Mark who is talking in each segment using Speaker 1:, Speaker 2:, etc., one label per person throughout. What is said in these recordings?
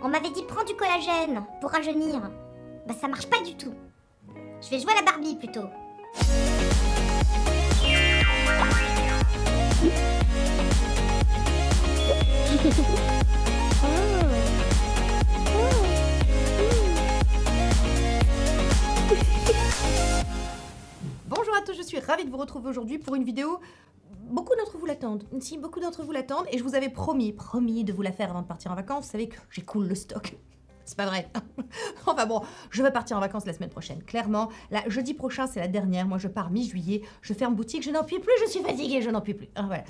Speaker 1: On m'avait dit prends du collagène pour rajeunir. Bah ça marche pas du tout. Je vais jouer à la Barbie plutôt.
Speaker 2: Bonjour à tous, je suis ravie de vous retrouver aujourd'hui pour une vidéo. Beaucoup d'entre vous l'attendent. Si, beaucoup d'entre vous l'attendent et je vous avais promis de vous la faire avant de partir en vacances. Vous savez que j'écoule le stock. C'est pas vrai. Enfin bon, je vais partir en vacances la semaine prochaine. Clairement, là, jeudi prochain, c'est la dernière. Moi, je pars mi-juillet. Je ferme boutique. Je n'en puis plus. Je suis fatiguée. Je n'en puis plus. Ah, voilà.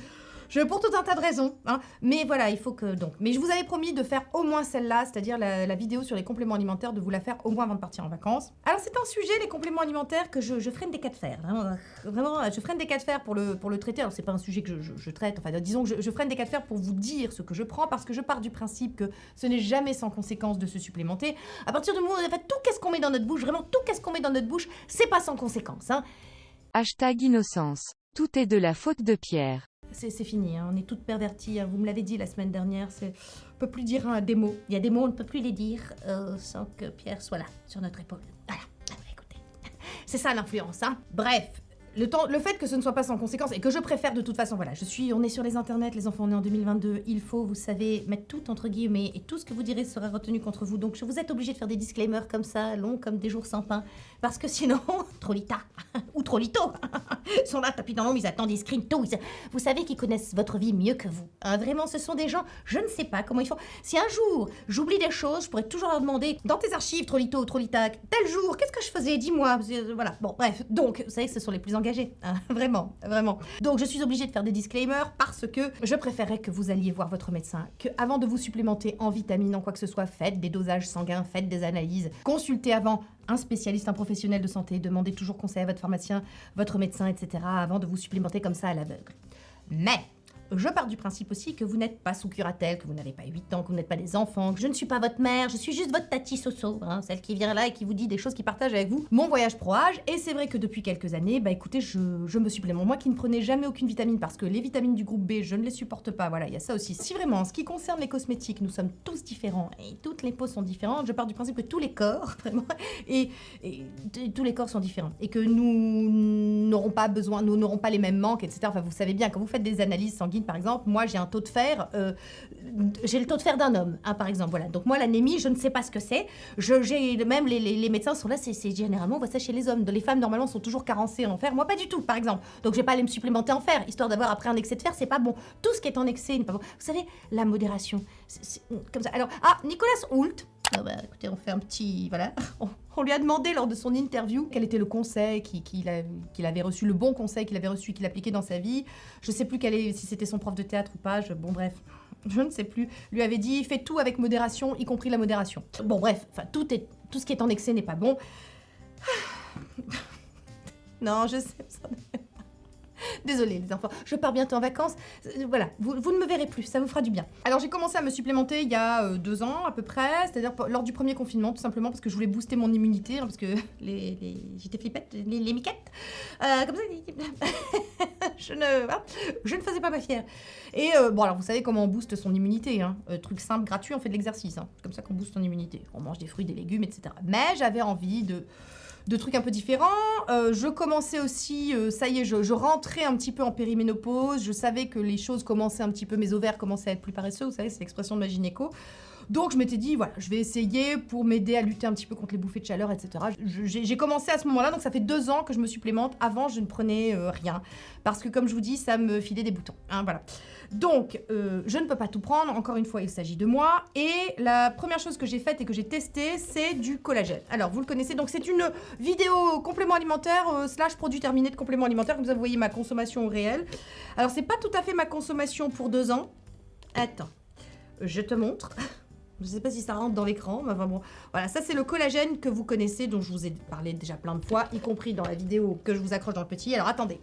Speaker 2: Pour tout un tas de raisons, hein. Mais voilà, il faut que donc. Mais je vous avais promis de faire au moins celle-là, c'est-à-dire la vidéo sur les compléments alimentaires, de vous la faire au moins avant de partir en vacances. Alors c'est un sujet, les compléments alimentaires, que je freine des cas de fer. Vraiment, je freine des cas de fer pour le traiter. Alors c'est pas un sujet que je traite, enfin disons que je freine des cas de fer pour vous dire ce que je prends, parce que je pars du principe que ce n'est jamais sans conséquence de se supplémenter. À partir du moment où on a fait tout qu'est-ce qu'on met dans notre bouche, vraiment tout qu'est-ce qu'on met dans notre bouche, c'est pas sans conséquence, hein.
Speaker 3: #innocence. Tout est de la faute de Pierre.
Speaker 2: C'est fini, hein. On est toutes perverties, hein. Vous me l'avez dit la semaine dernière, on ne peut plus dire des mots. Il y a des mots, on ne peut plus les dire sans que Pierre soit là, sur notre épaule. Voilà, écoutez, c'est ça l'influence, hein. Bref, le fait que ce ne soit pas sans conséquence, et que je préfère de toute façon, voilà, on est sur les internets, les enfants, on est en 2022, il faut, vous savez, mettre tout entre guillemets, et tout ce que vous direz sera retenu contre vous, donc vous êtes obligé de faire des disclaimers comme ça, longs comme des jours sans pain, parce que sinon, Trolita, ou Trolito, ils sont là, tapis dans l'ombre, ils attendent, ils screenent tout, vous savez qu'ils connaissent votre vie mieux que vous, hein, vraiment, ce sont des gens, je ne sais pas comment ils font, si un jour, j'oublie des choses, je pourrais toujours leur demander, dans tes archives, Trolito ou Trolita, tel jour, qu'est-ce que je faisais, dis-moi, voilà, bon, bref, donc, vous savez que ce sont les plus engagés, hein, vraiment, vraiment. Donc, je suis obligée de faire des disclaimers parce que je préférais que vous alliez voir votre médecin, que avant de vous supplémenter en vitamines, en quoi que ce soit, faites des dosages sanguins, faites des analyses, consultez avant un spécialiste, un professionnel de santé, demandez toujours conseil à votre pharmacien, votre médecin, etc., avant de vous supplémenter comme ça à l'aveugle. Mais je pars du principe aussi que vous n'êtes pas sous curatelle, que vous n'avez pas 8 ans, que vous n'êtes pas des enfants, que je ne suis pas votre mère, je suis juste votre tati Soso, hein, celle qui vient là et qui vous dit des choses, qui partage avec vous mon voyage pro-âge. Et c'est vrai que depuis quelques années, bah écoutez, je me supplémente. Moi qui ne prenais jamais aucune vitamine, parce que les vitamines du groupe B, je ne les supporte pas, voilà, il y a ça aussi. Si vraiment, en ce qui concerne les cosmétiques, nous sommes tous différents, et toutes les peaux sont différentes, je pars du principe que tous les corps, vraiment, et tous les corps sont différents, et que nous n'aurons pas besoin, nous n'aurons pas les mêmes manques, etc. Enfin, vous savez bien, quand vous faites des analyses sanguines, par exemple, moi j'ai un taux de fer, j'ai le taux de fer d'un homme, hein, par exemple, voilà. Donc moi l'anémie, je ne sais pas ce que c'est. Même les médecins sont là, c'est généralement on voit ça chez les hommes. Les femmes normalement sont toujours carencées en fer, moi pas du tout, par exemple. Donc je vais pas aller me supplémenter en fer, histoire d'avoir après un excès de fer, c'est pas bon. Tout ce qui est en excès n'est pas bon. Vous savez, la modération, c'est comme ça. Alors, Nicolas Hoult. Ah bah, écoutez, on fait un petit... Voilà. On lui a demandé lors de son interview quel était le conseil qu'il avait reçu, le bon conseil qu'il avait reçu, qu'il appliquait dans sa vie. Je ne sais plus si c'était son prof de théâtre ou pas. Bon, bref, je ne sais plus. Lui avait dit, fais tout avec modération, y compris la modération. Bon, bref, tout ce qui est en excès n'est pas bon. Non, je sais, ça... Désolée les enfants, je pars bientôt en vacances, voilà, vous ne me verrez plus, ça vous fera du bien. Alors j'ai commencé à me supplémenter il y a 2 ans à peu près, c'est-à-dire lors du premier confinement, tout simplement parce que je voulais booster mon immunité, hein, parce que j'étais flippette, les miquettes, comme ça, je ne faisais pas ma fière. Et bon alors vous savez comment on booste son immunité, hein, truc simple, gratuit, on fait de l'exercice, hein. C'est comme ça qu'on booste son immunité, on mange des fruits, des légumes, etc. Mais j'avais envie de trucs un peu différents. Je commençais aussi, ça y est, je rentrais un petit peu en périménopause. Je savais que les choses commençaient un petit peu, mes ovaires commençaient à être plus paresseux, vous savez, c'est l'expression de ma gynéco. Donc je m'étais dit, voilà, je vais essayer pour m'aider à lutter un petit peu contre les bouffées de chaleur, etc. J'ai commencé à ce moment-là, donc ça fait 2 ans que je me supplémente. Avant, je ne prenais rien, parce que comme je vous dis, ça me filait des boutons, hein, voilà. Donc, je ne peux pas tout prendre, encore une fois, il s'agit de moi. Et la première chose que j'ai faite et que j'ai testée, c'est du collagène. Alors, vous le connaissez, donc c'est une vidéo complément alimentaire, / produit terminé de complément alimentaire, comme ça vous voyez ma consommation réelle. Alors, c'est pas tout à fait ma consommation pour 2 ans. Attends, je te montre. Je ne sais pas si ça rentre dans l'écran, mais enfin bon. Voilà, ça c'est le collagène que vous connaissez, dont je vous ai parlé déjà plein de fois, y compris dans la vidéo que je vous accroche dans le petit. Alors, attendez.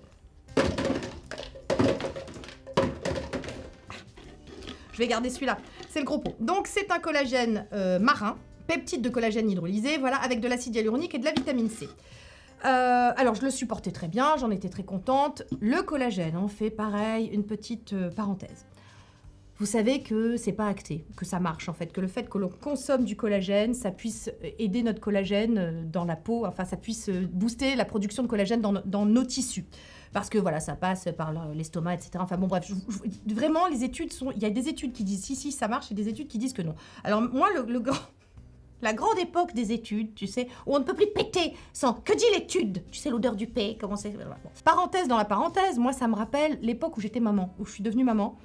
Speaker 2: Je vais garder celui-là. C'est le gros pot. Donc, c'est un collagène marin, peptide de collagène hydrolysé, voilà, avec de l'acide hyaluronique et de la vitamine C. Alors, je le supportais très bien, j'en étais très contente. Le collagène, on fait pareil, une petite parenthèse. vous savez que c'est pas acté, que ça marche en fait, que le fait que l'on consomme du collagène, ça puisse aider notre collagène dans la peau, enfin ça puisse booster la production de collagène dans nos tissus. Parce que voilà, ça passe par l'estomac, etc. Enfin bon, bref, vraiment, les études sont... Il y a des études qui disent si, ça marche, et des études qui disent que non. Alors moi, la grande époque des études, tu sais, où on ne peut plus péter sans... Que dit l'étude? Tu sais, l'odeur du paix, comment c'est... Bon. Parenthèse dans la parenthèse, moi, ça me rappelle l'époque où j'étais maman, où je suis devenue maman.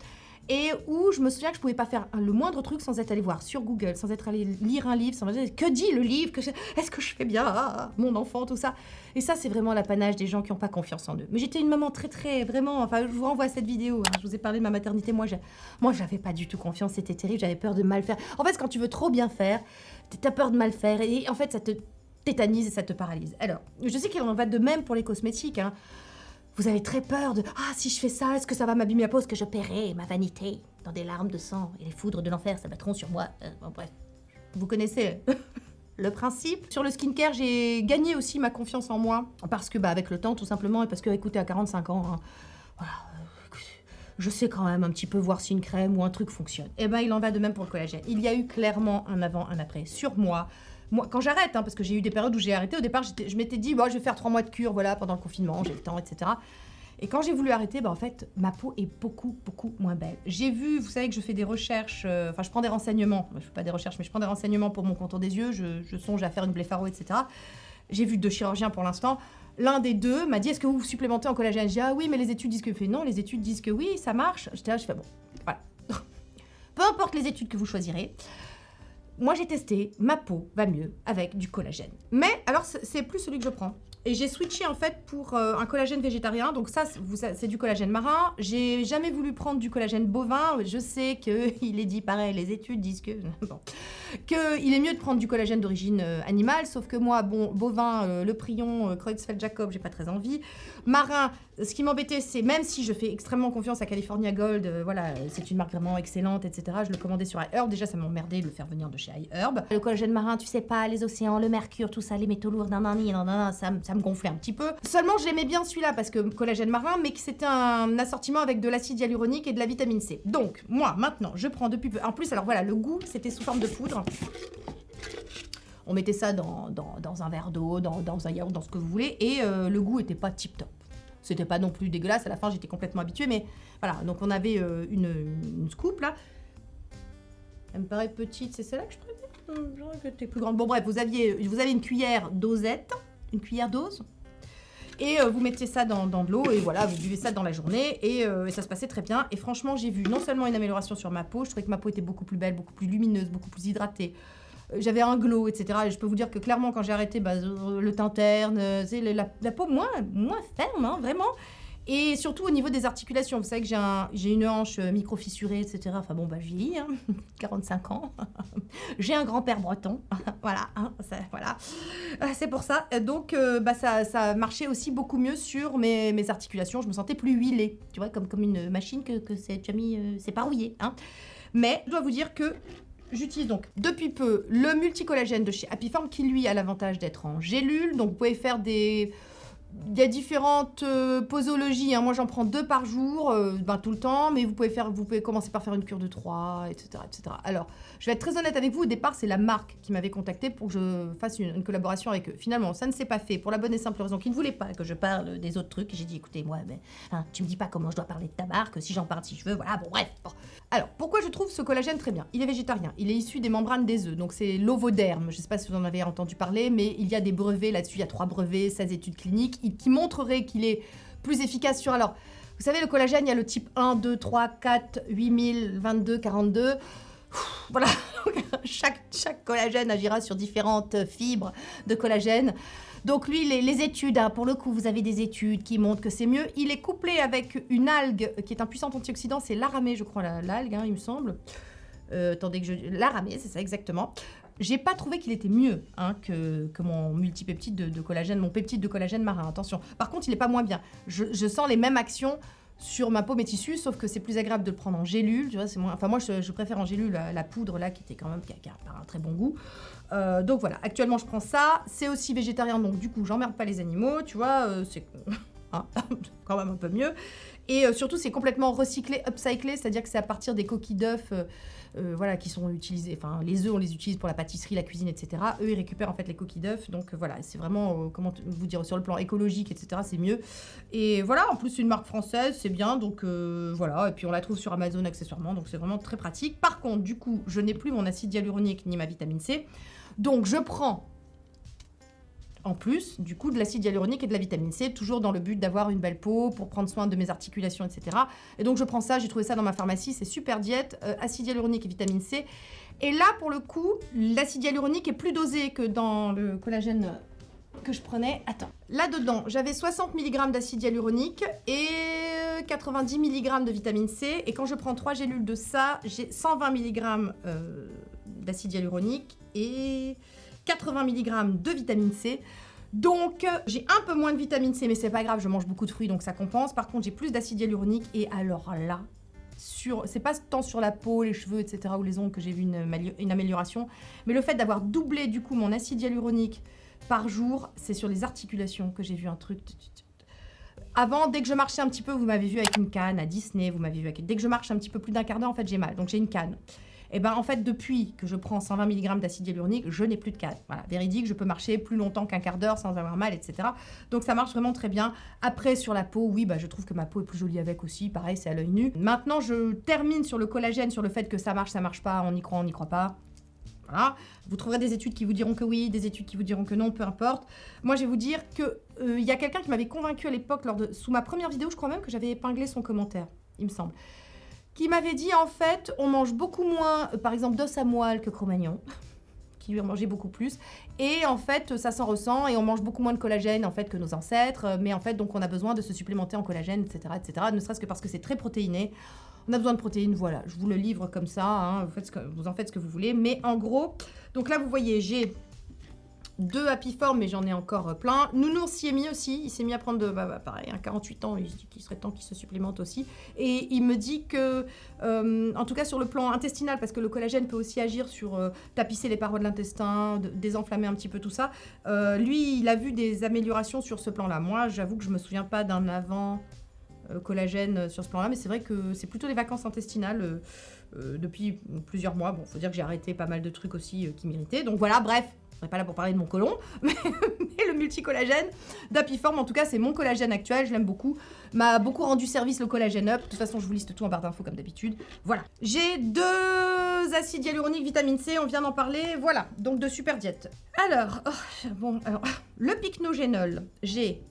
Speaker 2: Et où je me souviens que je pouvais pas faire le moindre truc sans être allée voir sur Google, sans être allée lire un livre, sans me dire que dit le livre, est-ce que je fais bien, mon enfant, tout ça. Et ça, c'est vraiment l'apanage des gens qui n'ont pas confiance en eux. Mais j'étais une maman très, vraiment, enfin, je vous renvoie à cette vidéo, hein, je vous ai parlé de ma maternité, moi, j'avais pas du tout confiance, c'était terrible, j'avais peur de mal faire. En fait, quand tu veux trop bien faire, t'as peur de mal faire, et en fait, ça te tétanise et ça te paralyse. Alors, je sais qu'il en va de même pour les cosmétiques, hein. Vous avez très peur de « Ah, si je fais ça, est-ce que ça va m'abîmer la peau? Est-ce que je paierai ma vanité dans des larmes de sang et les foudres de l'enfer s'abattront sur moi ?» Bon, bref, vous connaissez le principe. Sur le skincare, j'ai gagné aussi ma confiance en moi parce que, avec le temps, tout simplement, et parce que, écoutez, à 45 ans, hein, voilà, je sais quand même un petit peu voir si une crème ou un truc fonctionne. Et il en va de même pour le collagène. Il y a eu clairement un avant, un après sur moi. Moi, quand j'arrête, hein, parce que j'ai eu des périodes où j'ai arrêté, au départ, je m'étais dit, je vais faire 3 mois de cure, voilà, pendant le confinement, j'ai le temps, etc. Et quand j'ai voulu arrêter, en fait, ma peau est beaucoup moins belle. J'ai vu, vous savez que je fais des recherches, je prends des renseignements, je fais pas des recherches, mais je prends des renseignements pour mon contour des yeux, je songe à faire une blépharo, etc. J'ai vu 2 chirurgiens pour l'instant. L'un des deux m'a dit, est-ce que vous supplémentez en collagène? J'ai dit, ah oui, mais les études disent que non, les études disent que oui, ça marche. J'étais là, je fais, bon, voilà. Peu importe les études que vous choisirez. Moi, j'ai testé, ma peau va mieux avec du collagène. Mais, alors, c'est plus celui que je prends. Et j'ai switché, en fait, pour un collagène végétarien. Donc ça, c'est du collagène marin. J'ai jamais voulu prendre du collagène bovin. Je sais qu'il est dit pareil, les études disent que... Bon. Qu'il est mieux de prendre du collagène d'origine animale. Sauf que moi, bon, bovin, Le Prion, Creutzfeldt-Jakob, j'ai pas très envie. Marin, ce qui m'embêtait, c'est même si je fais extrêmement confiance à California Gold, voilà, c'est une marque vraiment excellente, etc. Je le commandais sur iHerb. Déjà, ça m'emmerdait de le faire venir de chez iHerb. Le collagène marin, tu sais pas, les océans, le mercure, tout ça, les métaux lourds, ça me gonflait un petit peu. Seulement, j'aimais bien celui-là parce que collagène marin, mais que c'était un assortiment avec de l'acide hyaluronique et de la vitamine C. Donc, moi, maintenant, je prends depuis peu. En plus, alors voilà, le goût, c'était sous forme de poudre. On mettait ça dans un verre d'eau, dans un yaourt, dans ce que vous voulez, et le goût était pas tip-top. C'était pas non plus dégueulasse, à la fin j'étais complètement habituée, mais voilà, donc on avait une scoop là. Elle me paraît petite, c'est celle-là que je préfère? J'aurais que t'es plus grande. Bon bref, vous avez une cuillère dosette, une cuillère dose, et vous mettez ça dans de l'eau, et voilà, vous buvez ça dans la journée, et ça se passait très bien. Et franchement, j'ai vu non seulement une amélioration sur ma peau, je trouvais que ma peau était beaucoup plus belle, beaucoup plus lumineuse, beaucoup plus hydratée. J'avais un glow, etc. Et je peux vous dire que clairement, quand j'ai arrêté, le teint terne, la peau moins ferme, hein, vraiment. Et surtout au niveau des articulations. Vous savez que j'ai une hanche micro-fissurée, etc. Enfin bon, je vieillis, hein, 45 ans. J'ai un grand-père breton. Voilà, hein, voilà. C'est pour ça. Donc, ça marchait aussi beaucoup mieux sur mes articulations. Je me sentais plus huilée. Tu vois, comme une machine que c'est pas rouillé. Hein. Mais je dois vous dire que j'utilise donc depuis peu le multicollagène de chez Happyform qui lui a l'avantage d'être en gélule. Donc vous pouvez faire il y a différentes posologies, hein. Moi j'en prends 2 par jour, tout le temps, mais vous pouvez commencer par faire une cure de 3, etc., etc. Alors, je vais être très honnête avec vous, au départ c'est la marque qui m'avait contactée pour que je fasse une collaboration avec eux. Finalement, ça ne s'est pas fait pour la bonne et simple raison qu'ils ne voulaient pas que je parle des autres trucs. J'ai dit, écoutez, moi, tu me dis pas comment je dois parler de ta marque, si j'en parle si je veux, voilà, bon bref. Bon. Alors, pourquoi je trouve ce collagène très bien? Il est végétarien, il est issu des membranes des œufs, donc c'est l'ovoderme, je ne sais pas si vous en avez entendu parler, mais il y a des brevets là-dessus, il y a 3 brevets, 16 études cliniques, qui montreraient qu'il est plus efficace sur... Alors, vous savez, le collagène, il y a le type 1, 2, 3, 4, 8000, 22, 42... Voilà, chaque collagène agira sur différentes fibres de collagène. Donc lui, les études, hein, pour le coup, vous avez des études qui montrent que c'est mieux. Il est couplé avec une algue qui est un puissant antioxydant, c'est l'aramé, je crois, l'algue, hein, il me semble. Attendez que l'aramé, c'est ça exactement. J'ai pas trouvé qu'il était mieux hein, que mon multipeptide de collagène, mon peptide de collagène marin, attention. Par contre, il est pas moins bien. Je sens les mêmes actions sur ma peau, mes tissus, sauf que c'est plus agréable de le prendre en gélule, tu vois, c'est moins... Enfin, moi, je préfère en gélule la poudre, là, qui était quand même... qui a un très bon goût. Donc, voilà, actuellement, je prends ça. C'est aussi végétarien, donc, du coup, j'emmerde pas les animaux, tu vois, c'est... hein. Quand même un peu mieux. Et surtout, c'est complètement recyclé, upcyclé, c'est-à-dire que c'est à partir des coquilles d'œufs voilà, qui sont utilisées. Enfin, les œufs, on les utilise pour la pâtisserie, la cuisine, etc. Eux, ils récupèrent en fait les coquilles d'œufs. Donc voilà, c'est vraiment, comment vous dire, sur le plan écologique, etc., c'est mieux. Et voilà, en plus, c'est une marque française, c'est bien. Donc voilà, et puis on la trouve sur Amazon accessoirement. Donc c'est vraiment très pratique. Par contre, du coup, je n'ai plus mon acide hyaluronique ni ma vitamine C. Donc je prends en plus, du coup, de l'acide hyaluronique et de la vitamine C, toujours dans le but d'avoir une belle peau, pour prendre soin de mes articulations, etc. Et donc, je prends ça, j'ai trouvé ça dans ma pharmacie, c'est Super Diète, acide hyaluronique et vitamine C. Et là, pour le coup, l'acide hyaluronique est plus dosé que dans le collagène que je prenais. Attends, là-dedans, j'avais 60 mg d'acide hyaluronique et 90 mg de vitamine C. Et quand je prends 3 gélules de ça, j'ai 120 mg d'acide hyaluronique et 80 mg de vitamine C. Donc, j'ai un peu moins de vitamine C, mais c'est pas grave, je mange beaucoup de fruits, donc ça compense. Par contre, j'ai plus d'acide hyaluronique. Et alors là, c'est pas tant sur la peau, les cheveux, etc., ou les ongles que j'ai vu une amélioration, mais le fait d'avoir doublé, du coup, mon acide hyaluronique par jour, c'est sur les articulations que j'ai vu un truc. Avant, dès que je marchais un petit peu, vous m'avez vu avec une canne à Disney, vous m'avez vu avec... Dès que je marche un petit peu plus d'un quart d'heure, en fait, j'ai mal. Donc, j'ai une canne. Et bien, en fait, depuis que je prends 120 mg d'acide hyaluronique, je n'ai plus de canne. Voilà, véridique, je peux marcher plus longtemps qu'un quart d'heure sans avoir mal, etc. Donc, ça marche vraiment très bien. Après, sur la peau, oui, bah, je trouve que ma peau est plus jolie avec aussi. Pareil, c'est à l'œil nu. Maintenant, je termine sur le collagène, sur le fait que ça marche pas, on y croit pas. Voilà. Vous trouverez des études qui vous diront que oui, des études qui vous diront que non, peu importe. Moi, je vais vous dire que y a quelqu'un qui m'avait convaincu à l'époque, sous ma première vidéo, je crois même que j'avais épinglé son commentaire, il me semble, qui m'avait dit, en fait, on mange beaucoup moins, par exemple, d'os à moelle que Cro-Magnon, qui lui en mangeait beaucoup plus. Et en fait, ça s'en ressent, et on mange beaucoup moins de collagène, en fait, que nos ancêtres. Mais en fait, donc, on a besoin de se supplémenter en collagène, etc., etc., ne serait-ce que parce que c'est très protéiné. On a besoin de protéines, voilà. Je vous le livre comme ça, hein, vous en faites ce que vous voulez. Mais en gros, donc là, vous voyez, j'ai 2 Happy Form, mais j'en ai encore plein. Nounours s'y est mis aussi. Il s'est mis à prendre, pareil, 48 ans. Il se dit qu'il serait temps qu'il se supplémente aussi. Et il me dit que, en tout cas sur le plan intestinal, parce que le collagène peut aussi agir sur tapisser les parois de l'intestin, désenflammer un petit peu tout ça. Lui, il a vu des améliorations sur ce plan-là. Moi, j'avoue que je me souviens pas d'un avant collagène sur ce plan-là, mais c'est vrai que c'est plutôt les vacances intestinales depuis plusieurs mois. Bon, faut dire que j'ai arrêté pas mal de trucs aussi qui m'irritaient. Donc voilà, bref. Je ne serai pas là pour parler de mon côlon, mais le multicollagène d'Happy Form, en tout cas, c'est mon collagène actuel, je l'aime beaucoup. M'a beaucoup rendu service le collagène up. De toute façon, je vous liste tout en barre d'infos comme d'habitude. Voilà. J'ai 2 acides hyaluroniques, vitamine C, on vient d'en parler. Voilà, donc de Super Diète. Alors, le pycnogénol, j'ai...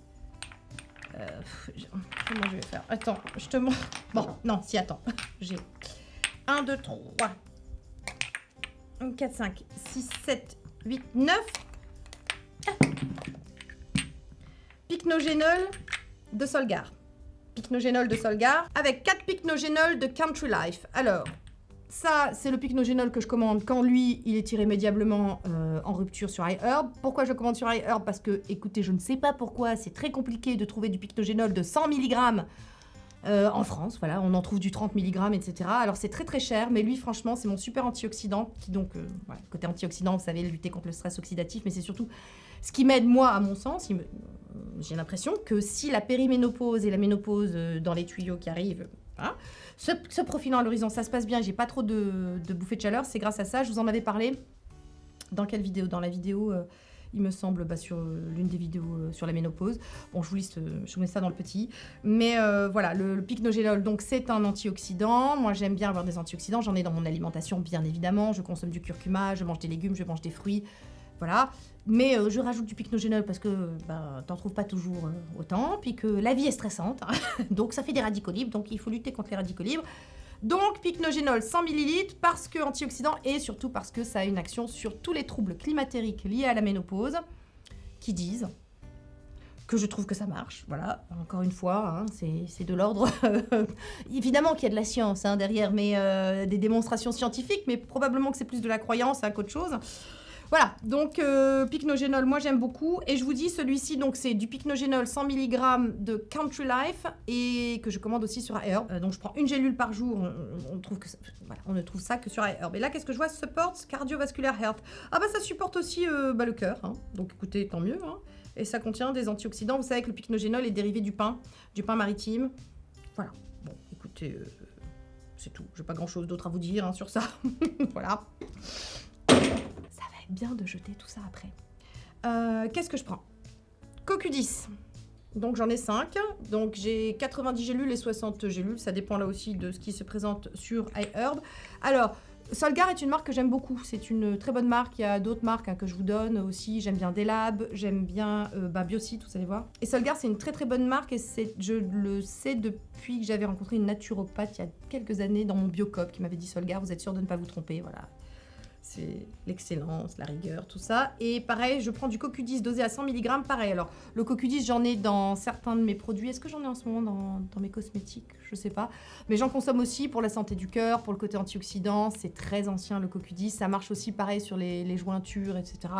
Speaker 2: comment je vais faire? Attends, je te montre. Bon, non, si, attends. J'ai 1, 2, 3, 4, 5, 6, 7... 8, 9 pycnogénol de Solgar. Pycnogénol de Solgar avec 4 pycnogénol de Country Life. Alors, ça, c'est le pycnogénol que je commande quand lui, il est irrémédiablement en rupture sur iHerb. Pourquoi je commande sur iHerb? Parce que, écoutez, je ne sais pas pourquoi, c'est très compliqué de trouver du pycnogénol de 100 mg en France, voilà, on en trouve du 30 mg, etc. Alors c'est très très cher, mais lui franchement c'est mon super antioxydant, qui donc, voilà, côté antioxydant, vous savez, lutter contre le stress oxydatif, mais c'est surtout ce qui m'aide moi à mon sens. J'ai l'impression que si la périménopause et la ménopause dans les tuyaux qui arrivent, voilà, se profilant à l'horizon, ça se passe bien, j'ai pas trop de bouffées de chaleur, c'est grâce à ça. Je vous en avais parlé, dans quelle vidéo? Dans la vidéo... il me semble, sur l'une des vidéos sur la ménopause. Bon, je vous mets ça dans le petit. Mais voilà, le pycnogénol, donc c'est un antioxydant. Moi, j'aime bien avoir des antioxydants. J'en ai dans mon alimentation, bien évidemment. Je consomme du curcuma, je mange des légumes, je mange des fruits. Voilà. Mais je rajoute du pycnogénol parce que t'en trouves pas toujours autant. Puis que la vie est stressante. Donc, ça fait des radicaux libres. Donc, il faut lutter contre les radicaux libres. Donc, pycnogénol 100 ml parce que antioxydant et surtout parce que ça a une action sur tous les troubles climatériques liés à la ménopause qui disent que je trouve que ça marche. Voilà, encore une fois, hein, c'est de l'ordre... Évidemment qu'il y a de la science derrière, mais des démonstrations scientifiques, mais probablement que c'est plus de la croyance qu'autre chose. Voilà, donc pycnogénol, moi j'aime beaucoup. Et je vous dis, celui-ci, donc c'est du pycnogénol 100 mg de Country Life et que je commande aussi sur iHerb. Donc je prends une gélule par jour. On trouve que ça, voilà, on ne trouve ça que sur iHerb. Et là, qu'est-ce que je vois? Supports Cardiovascular Health. Ah bah ça supporte aussi le cœur. Hein. Donc écoutez, tant mieux. Hein. Et ça contient des antioxydants. Vous savez que le pycnogénol est dérivé du pain maritime. Voilà. Bon, écoutez, c'est tout. J'ai pas grand-chose d'autre à vous dire hein, sur ça. Voilà. Ça va être bien de jeter tout ça après. Qu'est-ce que je prends? CoQ10. Donc j'en ai 5. Donc j'ai 90 gélules et 60 gélules. Ça dépend là aussi de ce qui se présente sur iHerb. Alors, Solgar est une marque que j'aime beaucoup. C'est une très bonne marque. Il y a d'autres marques hein, que je vous donne aussi. J'aime bien Delab, j'aime bien Biocyte, vous allez voir. Et Solgar, c'est une très très bonne marque et je le sais depuis que j'avais rencontré une naturopathe il y a quelques années dans mon Biocop qui m'avait dit Solgar, vous êtes sûr de ne pas vous tromper, voilà. C'est l'excellence, la rigueur, tout ça. Et pareil, je prends du CoQ10 dosé à 100 mg. Pareil, alors le CoQ10, j'en ai dans certains de mes produits. Est-ce que j'en ai en ce moment dans mes cosmétiques? Je sais pas. Mais j'en consomme aussi pour la santé du cœur, pour le côté antioxydant. C'est très ancien le CoQ10. Ça marche aussi pareil sur les jointures, etc.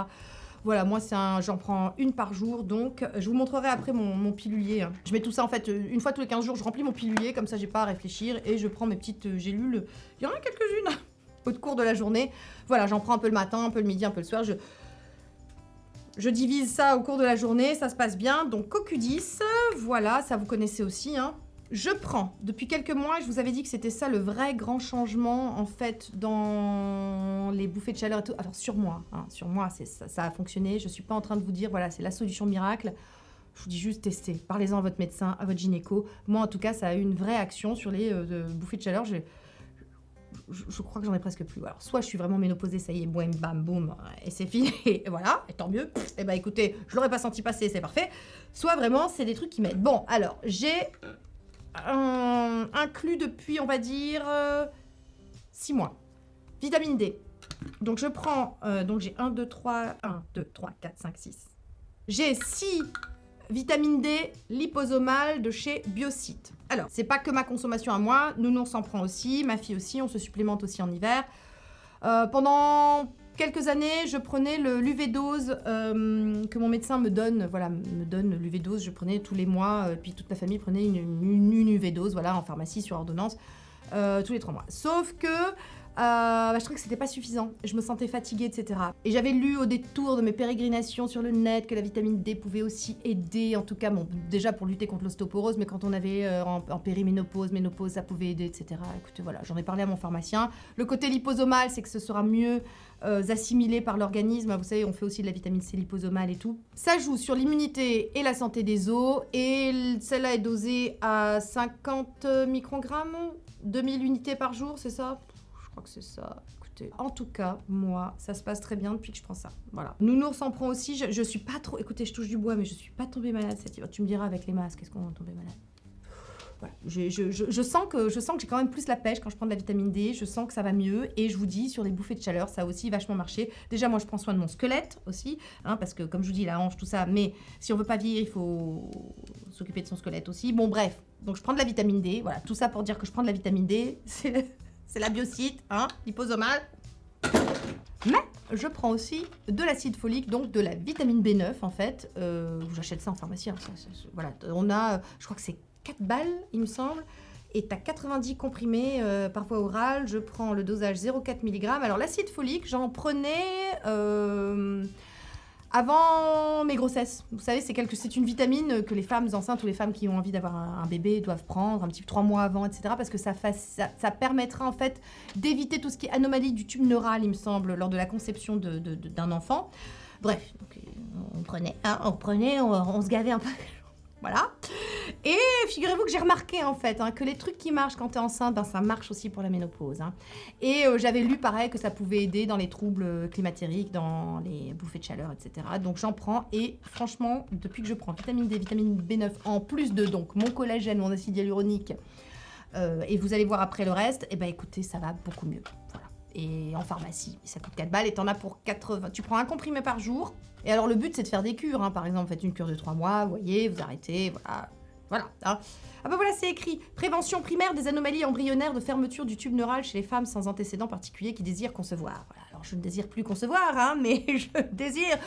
Speaker 2: Voilà, moi j'en prends une par jour. Donc, je vous montrerai après mon pilulier. Hein. Je mets tout ça en fait, une fois tous les 15 jours, je remplis mon pilulier. Comme ça, j'ai pas à réfléchir. Et je prends mes petites gélules. Il y en a quelques-unes au cours de la journée. Voilà, j'en prends un peu le matin, un peu le midi, un peu le soir. Je divise ça au cours de la journée, ça se passe bien. Donc CoQ10, voilà, ça vous connaissez aussi. Hein. Je prends, depuis quelques mois, je vous avais dit que c'était ça le vrai grand changement en fait dans les bouffées de chaleur et tout. Alors sur moi, ça a fonctionné. Je suis pas en train de vous dire, voilà, c'est la solution miracle. Je vous dis juste tester. Parlez-en à votre médecin, à votre gynéco. Moi, en tout cas, ça a eu une vraie action sur les bouffées de chaleur. Je crois que j'en ai presque plus. Alors, soit je suis vraiment ménopausée, ça y est, boum, bam, boum, et c'est fini, et voilà, et tant mieux. Et bah écoutez, je l'aurais pas senti passer, c'est parfait. Soit vraiment, c'est des trucs qui m'aident. Bon, alors, j'ai inclus depuis, on va dire, 6 mois. Vitamine D. Donc, je prends, donc j'ai 1, 2, 3, 4, 5, 6. J'ai 6 vitamine D liposomale de chez Biocyte. Alors, c'est pas que ma consommation à moi, Nounours s'en prend aussi, ma fille aussi, on se supplémente aussi en hiver. Pendant quelques années, je prenais l'UV-dose que mon médecin me donne. Voilà, me donne l'UV-dose, je prenais tous les mois, puis toute la famille prenait une UV-dose, voilà, en pharmacie sur ordonnance, tous les 3 mois. Sauf que je trouvais que c'était pas suffisant. Je me sentais fatiguée, etc. Et j'avais lu au détour de mes pérégrinations sur le net que la vitamine D pouvait aussi aider, en tout cas, bon, déjà pour lutter contre l'ostéoporose, mais quand on avait en périménopause, ménopause, ça pouvait aider, etc. Écoutez, voilà, j'en ai parlé à mon pharmacien. Le côté liposomal, c'est que ce sera mieux assimilé par l'organisme. Vous savez, on fait aussi de la vitamine C liposomale et tout. Ça joue sur l'immunité et la santé des os. Et celle-là est dosée à 50 microgrammes, 2000 unités par jour, c'est ça ? Je crois que c'est ça. Écoutez, en tout cas, moi, ça se passe très bien depuis que je prends ça. Voilà. Nounours en prend aussi. Je suis pas trop... Écoutez, je touche du bois, mais je suis pas tombée malade cette hiver. Tu me diras avec les masques, est-ce qu'on est tombé malade? Voilà. Je sens que j'ai quand même plus la pêche quand je prends de la vitamine D. Je sens que ça va mieux. Et je vous dis, sur les bouffées de chaleur, ça a aussi vachement marché. Déjà, moi, je prends soin de mon squelette aussi. Hein, parce que, comme je vous dis, la hanche, tout ça. Mais si on veut pas vieillir, il faut s'occuper de son squelette aussi. Bon, bref. Donc, je prends de la vitamine D. Voilà. Tout ça pour dire que je prends de la vitamine D. C'est la Biocyte, hein, liposomale. Mais je prends aussi de l'acide folique, donc de la vitamine B9 en fait. J'achète ça en pharmacie. Hein, voilà, on a, je crois que c'est 4 balles, il me semble. Et tu as 90 comprimés, parfois oral. Je prends le dosage 0,4 mg. Alors l'acide folique, j'en prenais avant mes grossesses. Vous savez, c'est une vitamine que les femmes enceintes ou les femmes qui ont envie d'avoir un bébé doivent prendre un petit peu 3 mois avant, etc. Parce que ça permettra en fait d'éviter tout ce qui est anomalie du tube neural, il me semble, lors de la conception d'un enfant. Bref, donc, on se gavait un peu. Voilà. Et figurez-vous que j'ai remarqué en fait que les trucs qui marchent quand tu es enceinte, ça marche aussi pour la ménopause. Hein. Et j'avais lu pareil que ça pouvait aider dans les troubles climatériques, dans les bouffées de chaleur, etc. Donc j'en prends et franchement, depuis que je prends vitamine D, vitamine B9, en plus de donc mon collagène, mon acide hyaluronique, et vous allez voir après le reste, et ben écoutez, ça va beaucoup mieux. Voilà. Et en pharmacie, ça coûte 4 balles et t'en as pour 80. Tu prends un comprimé par jour. Et alors le but c'est de faire des cures, hein. Par exemple, faites une cure de 3 mois, vous voyez, vous arrêtez, voilà. Voilà. Hein. Ah ben voilà, c'est écrit. Prévention primaire des anomalies embryonnaires de fermeture du tube neural chez les femmes sans antécédents particuliers qui désirent concevoir. Voilà. Alors Alors, je ne désire plus concevoir, hein, mais je désire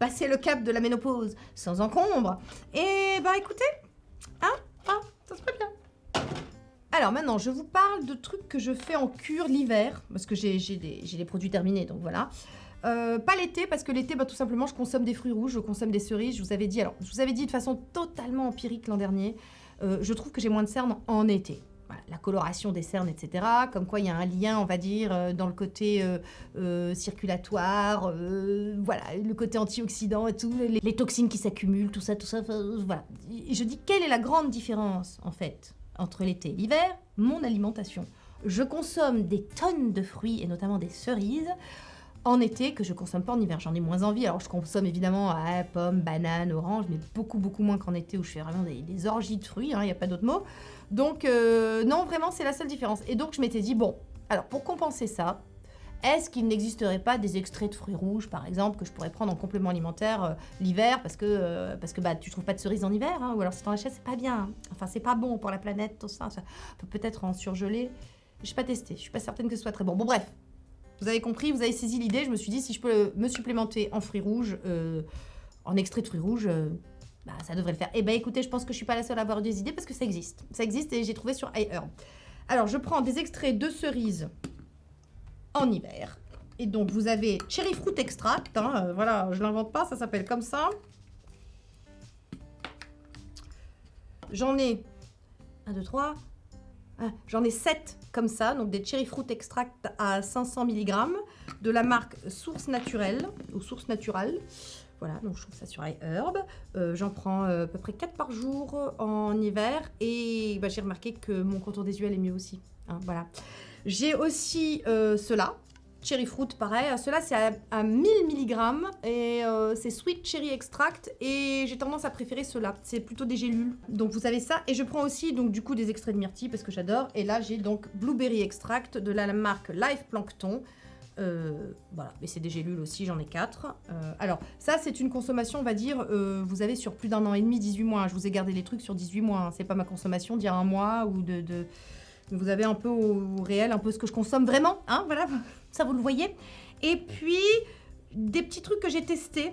Speaker 2: passer le cap de la ménopause sans encombre. Et bah écoutez, ça serait bien. Alors maintenant, je vous parle de trucs que je fais en cure l'hiver, parce que j'ai des produits terminés, donc voilà. Pas l'été, parce que l'été, tout simplement, je consomme des fruits rouges, je consomme des cerises. Je vous avais dit de façon totalement empirique l'an dernier, je trouve que j'ai moins de cernes en été. Voilà, la coloration des cernes, etc. Comme quoi, il y a un lien, on va dire, dans le côté circulatoire, voilà, le côté antioxydant et tout, les toxines qui s'accumulent, tout ça, voilà. Et je dis, quelle est la grande différence, en fait, entre l'été et l'hiver? Mon alimentation. Je consomme des tonnes de fruits, et notamment des cerises, en été que je consomme pas en hiver. J'en ai moins envie. Alors je consomme évidemment pommes, bananes, oranges, mais beaucoup moins qu'en été où je fais vraiment des orgies de fruits, il n'y a pas d'autre mot. Donc non, vraiment c'est la seule différence. Et donc je m'étais dit, bon, alors pour compenser ça, est-ce qu'il n'existerait pas des extraits de fruits rouges, par exemple, que je pourrais prendre en complément alimentaire l'hiver, parce que tu trouves pas de cerises en hiver, hein, ou alors si t'en achètes, c'est pas bien. Hein. Enfin, c'est pas bon pour la planète, tout ça. Ça peut peut-être en surgeler. J'ai pas testé, je suis pas certaine que ce soit très bon. Bon, bref. Vous avez compris, vous avez saisi l'idée. Je me suis dit, si je peux me supplémenter en fruits rouges, en extrait de fruits rouges, ça devrait le faire. Eh bien, écoutez, je pense que je ne suis pas la seule à avoir des idées parce que ça existe. Ça existe et j'ai trouvé sur iHerb. Alors, je prends des extraits de cerises en hiver. Et donc, vous avez Cherry Fruit Extract. Hein, voilà, je ne l'invente pas, ça s'appelle comme ça. J'en ai 1, 2, 3... J'en ai 7 comme ça, donc des Cherry Fruit Extract à 500 mg de la marque Source Naturelle ou Source Naturale. Voilà, donc je trouve ça sur iHerb. J'en prends à peu près 4 par jour en hiver et j'ai remarqué que mon contour des yeux allait mieux aussi. Hein, voilà. J'ai aussi ceux-là. Cherry Fruit, pareil. Ceux-là, c'est à 1000 mg et c'est Sweet Cherry Extract et j'ai tendance à préférer ceux-là. C'est plutôt des gélules. Donc, vous avez ça. Et je prends aussi, donc, du coup, des extraits de myrtille parce que j'adore. Et là, j'ai donc Blueberry Extract de la marque Life Plankton. Voilà, mais c'est des gélules aussi, j'en ai 4. Alors, ça, c'est une consommation, on va dire, vous avez sur plus d'1 an et demi, 18 mois. Je vous ai gardé les trucs sur 18 mois. Hein. C'est pas ma consommation d'il y a un mois ou de... Vous avez un peu au réel, un peu ce que je consomme vraiment, hein, voilà, ça vous le voyez. Et puis, des petits trucs que j'ai testés,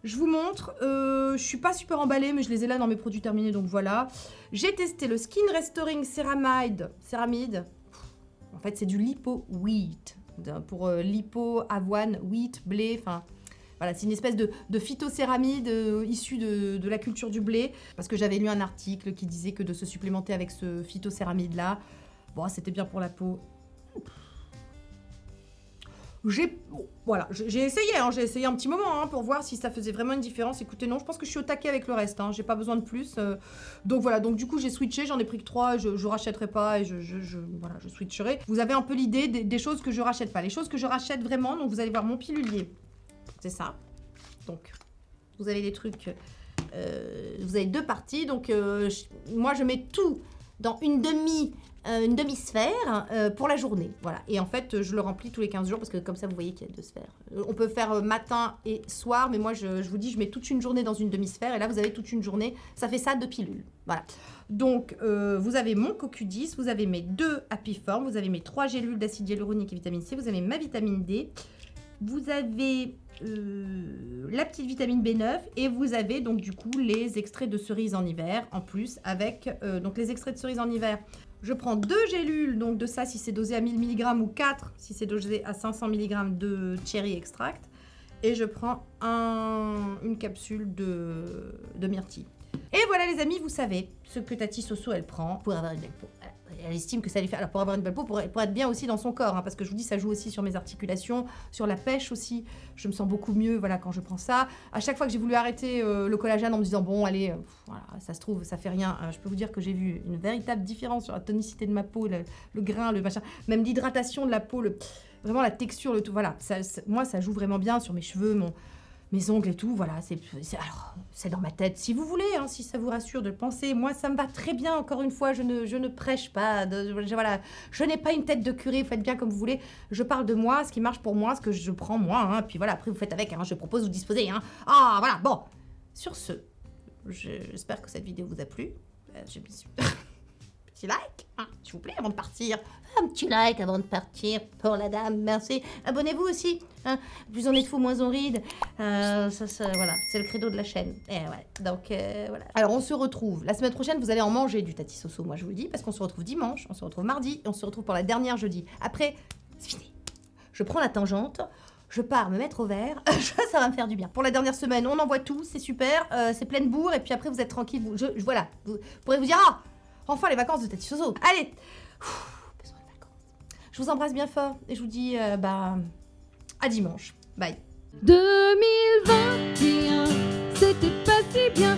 Speaker 2: je vous montre, je suis pas super emballée, mais je les ai là dans mes produits terminés, donc voilà. J'ai testé le Skin Restoring Ceramide, en fait c'est du Lipo Wheat, pour lipo, avoine, wheat, blé, enfin... Voilà, c'est une espèce de phytocéramide issue de la culture du blé, parce que j'avais lu un article qui disait que de se supplémenter avec ce phytocéramide-là, bon, c'était bien pour la peau. J'ai essayé, hein, j'ai essayé un petit moment pour voir si ça faisait vraiment une différence. Écoutez, non, je pense que je suis au taquet avec le reste, hein, j'ai pas besoin de plus. Donc voilà, donc du coup j'ai switché, j'en ai pris que 3, je rachèterai pas et voilà, je switcherai. Vous avez un peu l'idée des choses que je rachète pas. Les choses que je rachète vraiment, donc vous allez voir mon pilulier, c'est ça. Donc, vous avez les trucs, vous avez 2 parties, donc moi je mets tout dans une demi-sphère pour la journée, voilà. Et en fait, je le remplis tous les 15 jours parce que comme ça, vous voyez qu'il y a 2 sphères. On peut faire matin et soir, mais moi, je vous dis, je mets toute une journée dans une demi-sphère et là, vous avez toute une journée. Ça fait ça 2 pilules, voilà. Donc, vous avez mon CoQ10, vous avez mes 2 Happyform, vous avez mes 3 gélules d'acide hyaluronique et vitamine C, vous avez ma vitamine D, vous avez la petite vitamine B9 et vous avez donc du coup les extraits de cerises en hiver en plus avec donc les extraits de cerises en hiver. Je prends 2 gélules donc de ça si c'est dosé à 1000 mg ou 4 si c'est dosé à 500 mg de cherry extract et je prends une capsule de myrtille. Et voilà les amis, vous savez ce que Tati Soso elle prend pour avoir une belle peau. Elle estime que ça lui fait... Alors pour avoir une belle peau, pour être bien aussi dans son corps, hein, parce que je vous dis, ça joue aussi sur mes articulations, sur la pêche aussi. Je me sens beaucoup mieux voilà, quand je prends ça. À chaque fois que j'ai voulu arrêter le collagène en me disant, bon, allez, voilà, ça se trouve, ça fait rien. Je peux vous dire que j'ai vu une véritable différence sur la tonicité de ma peau, le grain, le machin, même l'hydratation de la peau, vraiment la texture, le tout. Voilà, moi, ça joue vraiment bien sur mes cheveux, mes ongles et tout, voilà, alors, c'est dans ma tête, si vous voulez, hein, si ça vous rassure de le penser. Moi, ça me va très bien, encore une fois, je ne prêche pas, voilà, je n'ai pas une tête de curé, faites bien comme vous voulez, je parle de moi, ce qui marche pour moi, ce que je prends moi, hein, puis voilà, après vous faites avec, hein, je propose, vous disposez, hein. Ah, voilà, bon, sur ce, j'espère que cette vidéo vous a plu, j'ai mis petit petit like, hein, s'il vous plaît, avant de partir. Un petit like avant de partir pour la dame, merci. Abonnez-vous aussi, hein. Plus on est de fous, moins on ride. Voilà, c'est le credo de la chaîne. Et ouais, donc voilà. Alors on se retrouve la semaine prochaine, vous allez en manger du Tati Soso, moi je vous le dis, parce qu'on se retrouve dimanche, on se retrouve mardi, et on se retrouve pour la dernière jeudi. Après, c'est fini. Je prends la tangente, je pars me mettre au vert, ça va me faire du bien. Pour la dernière semaine, on envoie tout, c'est super, c'est pleine bourre, et puis après vous êtes tranquille, voilà, vous pourrez vous dire, ah, enfin les vacances de Tati Soso. Allez, besoin de vacances. Je vous embrasse bien fort, et je vous dis, à dimanche. Bye.
Speaker 3: 2021, c'était pas si bien.